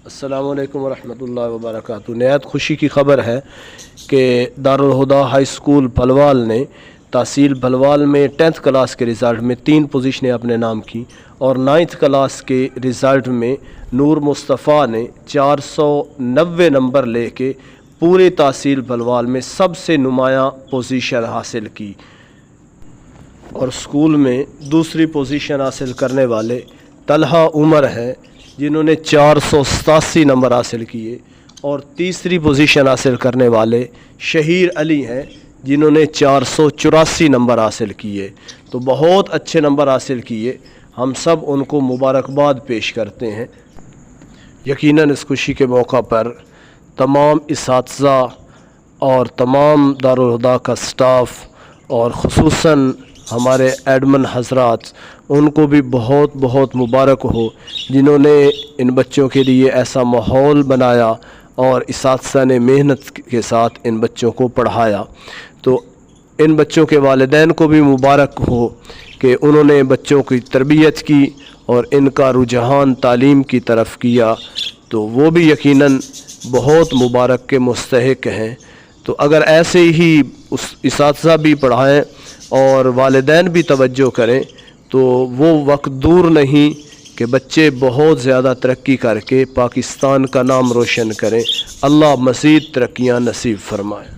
अस्सलामु अलैकुम वरहमतुल्लाहि वबरकातुहू। नहायत खुशी की ख़बर है कि दारुल हुदा हाई स्कूल भलवाल ने तहसील भलवाल में 10th क्लास के रिज़ल्ट में 3 पोजीशनें अपने नाम की और 9th क्लास के रिज़ल्ट में नूर मुस्तफ़ा ने 490 नंबर लेके पूरे तहसील भलवाल में सबसे नुमायाँ पोजीशन हासिल की। और स्कूल में दूसरी पोजीशन हासिल करने वाले तलहा उमर हैं जिन्होंने 487 नंबर हासिल किए, और तीसरी पोजीशन हासिल करने वाले शहीर अली हैं जिन्होंने 484 नंबर हासिल किए। तो बहुत अच्छे नंबर हासिल किए, हम सब उनको मुबारकबाद पेश करते हैं। यकीनन इस खुशी के मौका पर तमाम इसातिज़ा और तमाम दारुल हुदा का स्टाफ और ख़ुसूसन हमारे एडमन हज़रात, उनको भी बहुत बहुत मुबारक हो जिन्होंने इन बच्चों के लिए ऐसा माहौल बनाया और इसातिज़ा ने मेहनत के साथ इन बच्चों को पढ़ाया। तो इन बच्चों के वालिदैन को भी मुबारक हो कि उन्होंने बच्चों की तरबियत की और इनका रुझान तालीम की तरफ किया, तो वो भी यकीनन बहुत मुबारक के मुस्तहिक हैं। तो अगर ऐसे ही उस इसातिज़ा भी पढ़ाएँ और वालिदैन भी तवज्जो करें तो वो वक्त दूर नहीं कि बच्चे बहुत ज़्यादा तरक्की करके पाकिस्तान का नाम रोशन करें। अल्लाह मज़ीद तरक्कियाँ नसीब फरमाए।